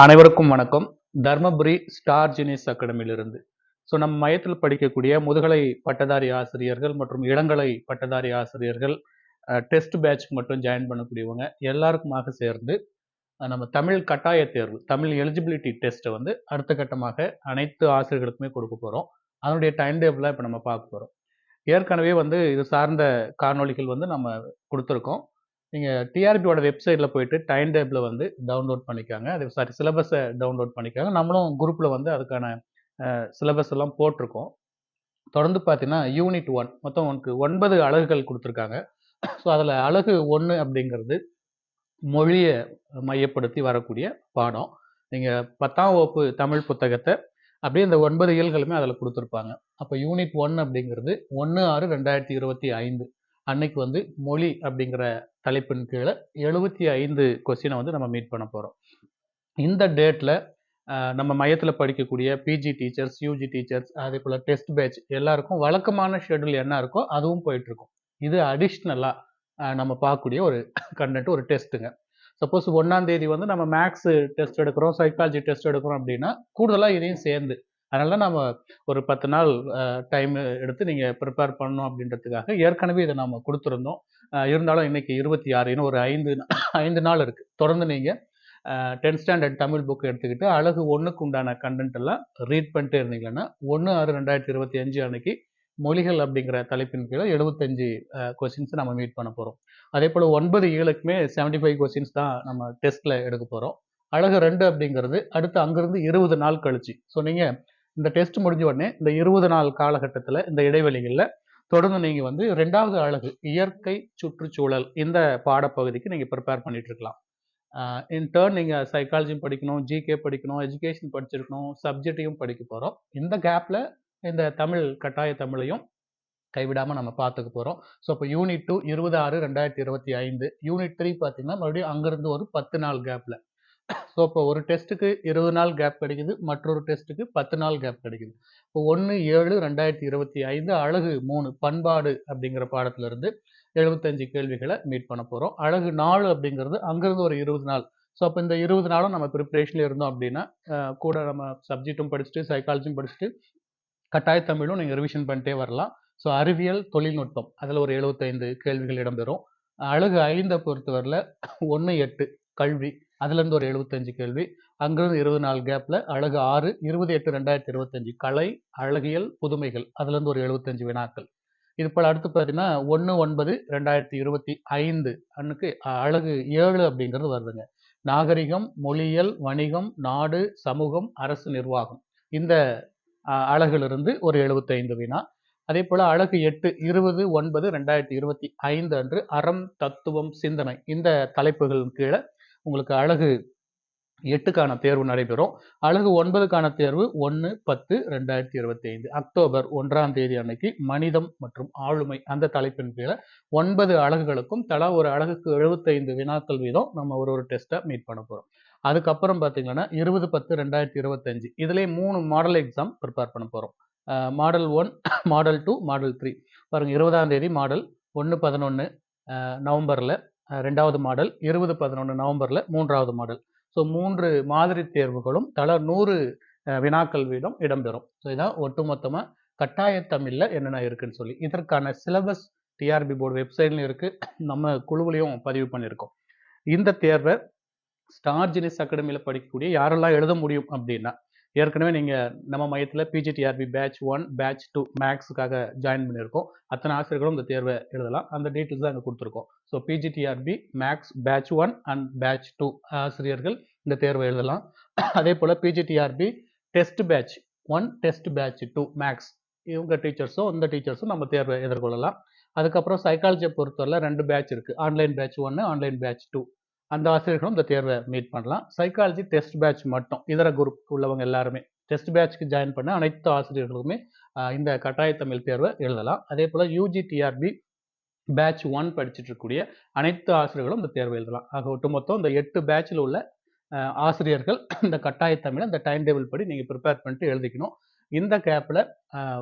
அனைவருக்கும் வணக்கம். Dharmapuri star genius அகாடமியிலிருந்து. நம்ம மையத்தில் படிக்கக்கூடிய முதுகலை பட்டதாரி ஆசிரியர்கள் மற்றும் இளங்கலை பட்டதாரி ஆசிரியர்கள் டெஸ்ட் பேட்ச்க்கு மட்டும் ஜாயின் பண்ணக்கூடியவங்க எல்லாருக்குமாக சேர்ந்து நம்ம தமிழ் கட்டாய தேர்வு, தமிழ் எலிஜிபிலிட்டி டெஸ்ட்டை வந்து அடுத்த கட்டமாக அனைத்து ஆசிரியர்களுக்குமே கொடுக்க போகிறோம். அதனுடைய டைம் டேபிளாக இப்போ நம்ம பார்க்க போகிறோம். ஏற்கனவே வந்து இது சார்ந்த காணொளிகள் வந்து நம்ம கொடுத்துருக்கோம். நீங்கள் டிஆர்பியோட வெப்சைட்டில் போயிட்டு டைம் டேபிளை வந்து டவுன்லோட் பண்ணிக்காங்க. அது சிலபஸை டவுன்லோட் பண்ணிக்காங்க. நம்மளும் குரூப்பில் வந்து அதுக்கான சிலபஸ் எல்லாம் போட்டிருக்கோம். தொடர்ந்து பார்த்தீங்கன்னா யூனிட் 1 மொத்தம் உனக்கு 9 அலகுகள் கொடுத்துருக்காங்க. ஸோ அதில் அலகு 1 அப்படிங்கிறது மொழியை மையப்படுத்தி வரக்கூடிய பாடம். நீங்கள் 10ஆம் வகுப்பு தமிழ் புத்தகத்தை அப்படியே இந்த 9 இயல்களுமே அதில் கொடுத்துருப்பாங்க. அப்போ யூனிட் 1 அப்படிங்கிறது 1/6/2025 அன்னைக்கு வந்து மொழி அப்படிங்கிற தலைப்பின் கீழே 75 கொஸ்டினை வந்து நம்ம மீட் பண்ண போகிறோம். இந்த டேட்டில் நம்ம மையத்தில் படிக்கக்கூடிய பிஜி டீச்சர்ஸ், யூஜி டீச்சர்ஸ், அதே போல் டெஸ்ட் பேட்ச் எல்லாருக்கும் வழக்கமான ஷெடியூல் என்ன இருக்கோ அதுவும் போயிட்டுருக்கும். இது அடிஷ்னலாக நம்ம பார்க்கக்கூடிய ஒரு கண்டென்ட், ஒரு டெஸ்ட்டுங்க. சப்போஸ் 1ஆம் தேதி வந்து நம்ம மேக்ஸ் டெஸ்ட் எடுக்கிறோம், சைக்காலஜி டெஸ்ட் எடுக்கிறோம் அப்படின்னா கூடுதலாக இதையும் சேர்ந்து, அதனால நம்ம ஒரு 10 நாள் டைம் எடுத்து நீங்கள் ப்ரிப்பேர் பண்ணணும் அப்படின்றதுக்காக ஏற்கனவே இதை நம்ம கொடுத்துருந்தோம். இருந்தாலும் இன்னைக்கு 26, இன்னும் ஒரு 5 நாள் இருக்குது. தொடர்ந்து நீங்கள் 10th ஸ்டாண்டர்ட் தமிழ் புக் எடுத்துக்கிட்டு அழகு 1க்கு உண்டான கண்டென்ட் எல்லாம் ரீட் பண்ணிட்டு இருந்தீங்கன்னா 1/6/2025 அன்னைக்கு மொழிகள் அப்படிங்கிற தலைப்பின் கீழே 75 கொஸ்டின்ஸ் நம்ம மீட் பண்ண போகிறோம். அதே போல் 9 இயலுக்குமே 75 கொஸ்டின்ஸ் தான் நம்ம டெஸ்ட்டில் எடுக்க போகிறோம். அழகு 2 அப்படிங்கிறது அடுத்து அங்கிருந்து 20 நாள் கழிச்சு. ஸோ நீங்கள் இந்த டெஸ்ட் முடிஞ்ச உடனே இந்த 20 நாள் காலகட்டத்தில் இந்த இடைவெளிகளில் தொடர்ந்து நீங்கள் வந்து 2வது அழகு இயற்கை சுற்றுச்சூழல் இந்த பாடப்பகுதிக்கு நீங்கள் ப்ரிப்பேர் பண்ணிட்டு இருக்கலாம். இன் டர்ன் நீங்கள் சைக்காலஜியும் படிக்கணும், ஜிகே படிக்கணும், எஜுகேஷன் படிச்சிருக்கணும், சப்ஜெக்டையும் படிக்க போகிறோம். இந்த கேப்பில் இந்த தமிழ் கட்டாய தமிழையும் கைவிடாமல் நம்ம பார்த்துக்க போகிறோம். ஸோ இப்போ யூனிட் 2 26/2025, யூனிட் 3 பார்த்தீங்கன்னா மறுபடியும் அங்கேருந்து ஒரு 10 நாள் கேப்பில். ஸோ இப்போ ஒரு டெஸ்ட்டுக்கு 20 நாள் கேப் கிடைக்குது, மற்றொரு டெஸ்ட்டுக்கு 10 நாள் கேப் கிடைக்குது. இப்போ 1/7/2025 அழகு 3 பண்பாடு அப்படிங்கிற பாடத்திலிருந்து 75 கேள்விகளை மீட் பண்ண போகிறோம். அழகு 4 அப்படிங்கிறது அங்கேருந்து ஒரு 20 நாள். ஸோ அப்போ இந்த 20 நாளும் நம்ம ப்ரிப்ரேஷனில் இருந்தோம் அப்படின்னா கூட நம்ம சப்ஜெக்டும் படிச்சுட்டு சைக்காலஜியும் படிச்சுட்டு கட்டாய தமிழும் நீங்கள் ரிவிஷன் பண்ணிட்டே வரலாம். ஸோ அறிவியல் தொழில்நுட்பம் அதில் ஒரு 75 கேள்விகள் இடம்பெறும். அழகு 5 பொறுத்தவரையில் 1/8 கல்வி அதுலேருந்து ஒரு 75 கேள்வி. அங்கிருந்து 20 நாள் கேப்பில் அழகு 6 28/2025 கலை அழகியல் புதுமைகள் அதுலேருந்து ஒரு 75 வினாக்கள். இது போல் அடுத்து பார்த்தீங்கன்னா 1/9/2025 அன்னைக்கு அழகு 7 அப்படிங்கிறது வருதுங்க. நாகரிகம், மொழியியல், வணிகம், நாடு, சமூகம், அரசு நிர்வாகம் இந்த அழகிலிருந்து ஒரு 75 வினா. அதே போல் அழகு 8 20/9/2025 அன்று அறம், தத்துவம், சிந்தனை இந்த தலைப்புகளின் கீழே உங்களுக்கு அழகு 8க்கான தேர்வு நடைபெறும். அழகு 9க்கான தேர்வு 1/10/2025 அக்டோபர் 1ஆம் தேதி அன்னைக்கு மனிதம் மற்றும் ஆளுமை அந்த தலைப்பின் கீழே 9 அழகுகளுக்கும் தலா ஒரு அழகுக்கு 75 வினாக்கள் வீதம் நம்ம ஒரு டெஸ்ட்டை மீட் பண்ண போகிறோம். அதுக்கப்புறம் பார்த்தீங்கன்னா 20/10/2025 இதுலேயே 3 மாடல் எக்ஸாம் ப்ரிப்பேர் பண்ண போகிறோம். மாடல் 1, மாடல் 2, மாடல் 3 பாருங்கள். 20ஆம் தேதி மாடல் 1/11 நவம்பரில் 2வது மாடல், 20/11 நவம்பரில் 3வது மாடல். ஸோ 3 மாதிரி தேர்வுகளும் தலா 100 வினாக்கள் வீதம் இடம்பெறும். ஸோ இதான் ஒட்டுமொத்தமாக கட்டாய தமிழில் என்னென்ன இருக்குன்னு சொல்லி இதற்கான சிலபஸ் டிஆர்பி போர்டு வெப்சைட்லையும் இருக்குது, நம்ம குழுவிலையும் பதிவு பண்ணியிருக்கோம். இந்த தேர்வை ஸ்டார் ஜீனியஸ் அகாடமியில் படிக்கக்கூடிய யாரெல்லாம் எழுத முடியும் அப்படின்னா, ஏற்கனவே நீங்கள் நம்ம மையத்தில் பிஜிடிஆர்பி பேட்ச் 1, பேட்ச் 2 மேக்ஸுக்காக ஜாயின் பண்ணியிருக்கோம். அத்தனை ஆசிரியர்களும் இந்த தேர்வை எழுதலாம். அந்த டீட்டெயில்ஸ் தான் அங்கே கொடுத்துருக்கோம். So PGTRB maths batch 1 and batch 2 ஆசிரியர்கள் இந்த தேர்வை எழுதலாம். அதே போல் PGTRB test batch 1, test batch 2 maths இவங்க டீச்சர்ஸும் இந்த டீச்சர்ஸும் நம்ம தேர்வை எதிர்கொள்ளலாம். அதுக்கப்புறம் சைக்காலஜியை பொறுத்தவரை 2 பேட்ச் இருக்குது. ஆன்லைன் பேட்ச் 1, ஆன்லைன் பேட்ச் 2 அந்த ஆசிரியர்களும் இந்த தேர்வை மீட் பண்ணலாம். சைக்காலஜி டெஸ்ட் பேட்ச் மட்டும் இதர குரூப் உள்ளவங்க எல்லாருமே டெஸ்ட் பேட்ச்க்கு ஜாயின் பண்ண அனைத்து ஆசிரியர்களுமே இந்த கட்டாய தமிழ் தேர்வை எழுதலாம். அதே போல் யூஜி டிஆர்பி பேட்ச் 1 படிச்சுட்டு இருக்கக்கூடிய அனைத்து ஆசிரியர்களும் இந்த தேர்வை எழுதலாம். ஆக ஒட்டுமொத்தம் இந்த 8 பேட்சில் உள்ள ஆசிரியர்கள் இந்த கட்டாய தமிழை இந்த டைம் டேபிள் படி நீங்கள் ப்ரிப்பேர் பண்ணிட்டு எழுதிக்கணும். இந்த கேப்பில்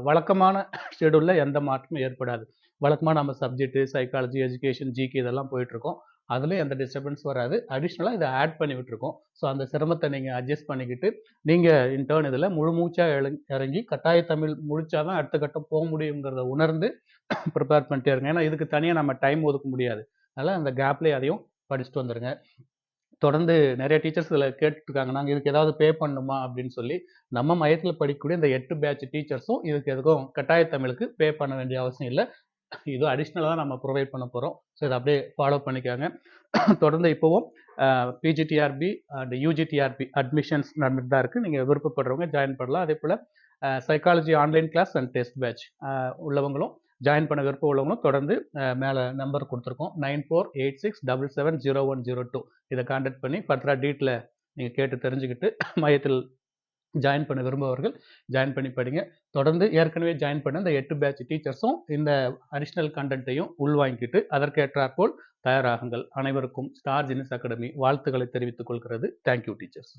வழக்கமான ஷெடியூலில் எந்த மாற்றமும் ஏற்படாது. வழக்கமாக நம்ம சப்ஜெக்ட்டு, சைக்காலஜி, எஜுகேஷன், ஜிகே இதெல்லாம் போயிட்டுருக்கோம். அதுலேயும் எந்த டிஸ்டர்பன்ஸ் வராது. அடிஷ்னலாக இதை ஆட் பண்ணி விட்டுருக்கோம். ஸோ அந்த சிரமத்தை நீங்கள் அட்ஜஸ்ட் பண்ணிக்கிட்டு நீங்கள் இன்டர்ன் இதில் முழு மூச்சாக இறங்கி கட்டாய தமிழ் முடிச்சாதான் அடுத்த கட்டம் போக முடியுங்கிறத உணர்ந்து ப்ரிப்பேர் பண்ணிட்டே இருங்க. ஏன்னா இதுக்கு தனியாக நம்ம டைம் ஒதுக்க முடியாது. அதனால் அந்த கேப்லேயே அதையும் படிச்சுட்டு வந்துடுங்க. தொடர்ந்து நிறைய டீச்சர்ஸ் இதில் கேட்டுருக்காங்க, நாங்கள் இதுக்கு ஏதாவது பே பண்ணணுமா அப்படின்னு சொல்லி. நம்ம மையத்தில் படிக்கக்கூடிய இந்த 8 பேட்ச் டீச்சர்ஸும் இதுக்கு எதுக்கும் கட்டாய தமிழுக்கு பே பண்ண வேண்டிய அவசியம் இல்லை. இது அடிஷ்னலாக தான் நம்ம ப்ரொவைட் பண்ண போகிறோம். ஸோ இதை அப்படியே ஃபாலோ பண்ணிக்காங்க. தொடர்ந்து இப்போவும் பிஜிடிஆர்பி அண்ட் யூஜிடிஆர்பி அட்மிஷன்ஸ் நடந்துட்டு தான் இருக்குது. நீங்கள் விருப்பப்படுறவங்க ஜாயின் பண்ணலாம். அதே போல் psychology online class and test batch உள்ளவங்களும் ஜாயின் பண்ண விருப்பம் உள்ளவங்களும் தொடர்ந்து மேலே நம்பர் கொடுத்துருக்கோம். 9486770102 இதை கான்டாக்ட் பண்ணி ஃபர்தராக டீட்டெயிலை நீங்கள் கேட்டு தெரிஞ்சுக்கிட்டு மையத்தில் ஜாயின் பண்ண விரும்புபவர்கள் ஜாயின் பண்ணி படிங்க. தொடர்ந்து ஏற்கனவே ஜாயின் பண்ண இந்த 8 பேட்ச் டீச்சர்ஸும் இந்த அடிஷ்னல் கண்டென்ட்டையும் உள்வாங்கிக்கிட்டு அதற்கேற்றாற்போல் தயாராகுங்கள். அனைவருக்கும் ஸ்டார் ஜீனியஸ் அகாடமி வாழ்த்துக்களை தெரிவித்துக் கொள்கிறது. Thank you teachers.